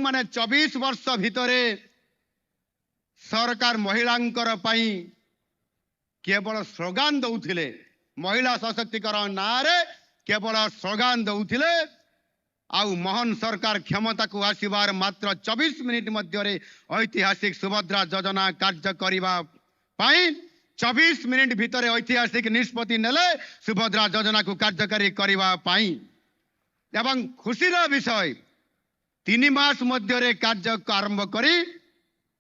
माने 24 वर्ष भितरे सरकार महिलांकर पाई केवल स्लोगान दौथिले महिला सशक्तिकरण नारे केवल स्लोगान दौथिले आउ मोहन सरकार क्षमता को आसीबार मात्र 24 मिनिट मध्य ऐतिहासिक सुभद्रा योजना कार्य करने 24 मिनिट भितर ऐतिहासिक निष्पत्ति नेले सुभद्रा योजना को कार्यकारी करने एवं खुशी विषय 3 मास मध्य कार्य आरंभ करी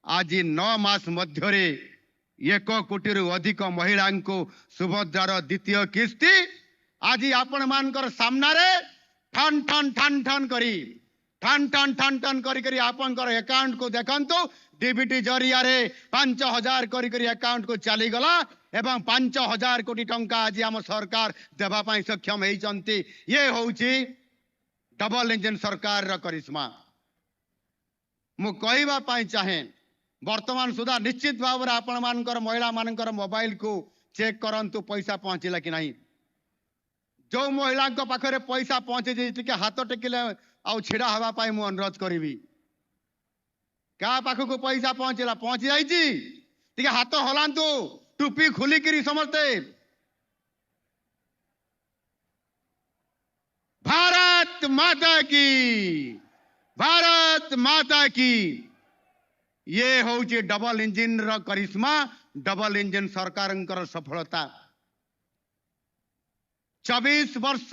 आज 9 मास मध्य 1 कोटी अधिक महिला को सुभद्रार द्वितीय किस्ती आज आपण मानकर सामना रे ठन ठन ठन ठन करी ठन ठन ठन ठन करी आपनकर अकाउंट को देखंतु डीबीटी जरिया रे 5000 करी अकाउंट को चली गला एवं 5000 कोटी टंका आज आम सरकार देबा पई सक्षम हेचंती। ये होउची डबल इंजन सरकार रा करिश्मा। मु कहबा पई चाहे वर्तमान सुधा निश्चित भाव रे आपण मानकर महिला मानकर मोबाइल को चेक करंतु पैसा पहुंचला कि नहीं। जो महिला पाखे पैसा पहुंचे हाथ टेकिले आउ छिड़ा हवा पाई मु अनुरोध करी क्या पाखक पैसा पहुंचला पहुंची जाइए हाथ हलांतु टुपी खुलिकी समस्ते भारत माता की भारत माता की। ये होची डबल इंजिन रो करिश्मा डबल इंजिन सरकार सफलता। 24 वर्ष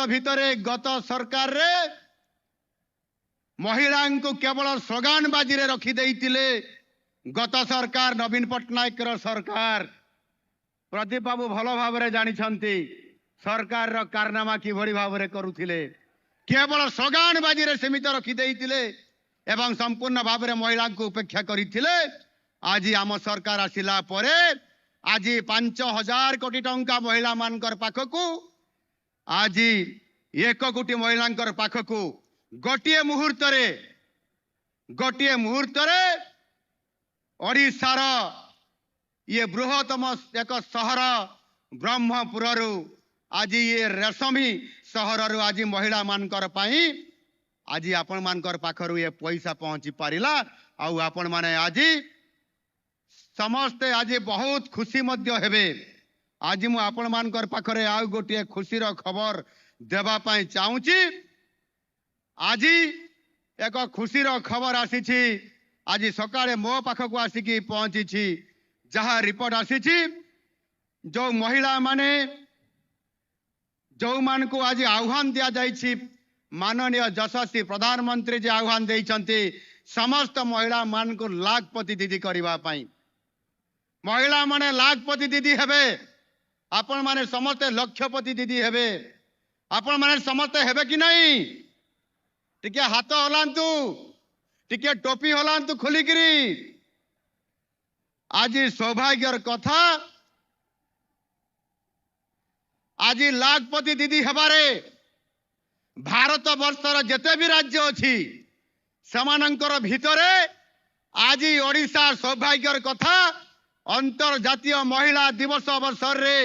भितरे गत सरकार रे महिला को केवल स्लोगान बाजी रे रखी देइतिले। गत सरकार नवीन पट्टनायक रो सरकार प्रदीप बाबू भल भाव रे जानी छंती सरकार रो कारनामा की भली भाव रे करुथिले केवल स्लोगान बाजी रे सीमित रखी देइतिले एवं संपूर्ण भाव रे महिला को उपेक्षा करिथिले। आज आम सरकार आसिला परे आज 5000 कोटी टंका महिला मानकर पाखकू आज 1 कोटी महिलांकर पाखकू गोटे मुहूर्त रे ओडिशार ये बृहत्तम एक सहर ब्रह्मपुर आज ये रेशमी सहर आज महिला मानकर पाई आज आपण मानकर पाखरु ये पैसा पहुंची पारिला। आउ आपण माने आज समस्ते आज बहुत खुशी मध्य हेबे। आज मु आपण मानकर पाखरे आ गोटे खुशी रो खबर देबा पई चाहूची। आज एक खुशी रो खबर आसीछि आज सकाळे मो पाखको आसिकी पहुंची जहा रिपोर्ट आसीछि जो महिला माने जो मान को आज आह्वान दिया जाइछि माननीय यशस्वी प्रधानमंत्री जी आह्वान देइछन्ति समस्त महिला मान को लाखपति दीदी करबा पई। महिला माने लाखपति दीदी हेबे आपण माने समस्ते लक्षपति दीदी हेबे आपण माने समस्ते हेबे कि नहीं। टिके हाथ हलांतु टिके टोपी हलांतु खुलिकिरी। आज सौभाग्यर कथा आज लाखपति दीदी हेबारे भारत वर्षर जेते भी राज्य अछि समानंकर भितरे आज ओडिशा सौभाग्यर कथा अंतर्जातीय महिला दिवस अवसर रे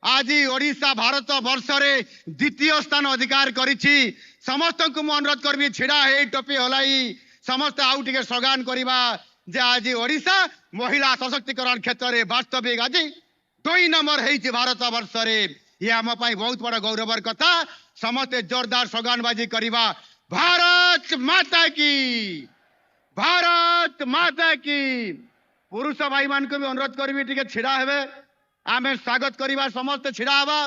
आज ओडिशा भारत वर्ष रे द्वितीय स्थान अधिकार करिछि। समस्त को मु अनुरोध करबी छिड़ा हे टोपी हलाई समस्त आउ टिके स्लोगान करिबा जे आज ओडिशा महिला सशक्तिकरण क्षेत्र रे वास्तविक आज 2 नंबर हेछि भारत वर्ष रे। ये आम पाई बहुत बड़ा गौरवर कथा। समस्ते जोरदार स्लोगानबाजी करिबा भारत माता की भारत माता की। पुरुष भाई मान को भी अनुरोध करी टिके छिड़ा हेबे आमे स्वागत करिबा समस्त छिड़ा हवा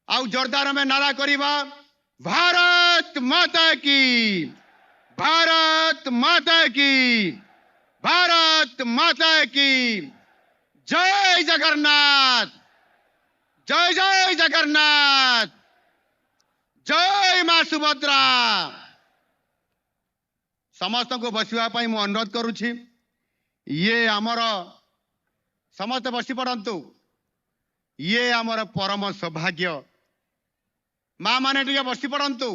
आउ जोरदार आमे नारा करिबा भारत माता की भारत माता की भारत माता की। जय जगन्नाथ जय जय जगन्नाथ जय मां सुभद्रा। समस्त को बसवा पाई मु अनुरोध करुछि। ये आमर समस्त बसी पड़तु। ये आमर परम सौभाग्य। मां माने टिके बसी पड़तु।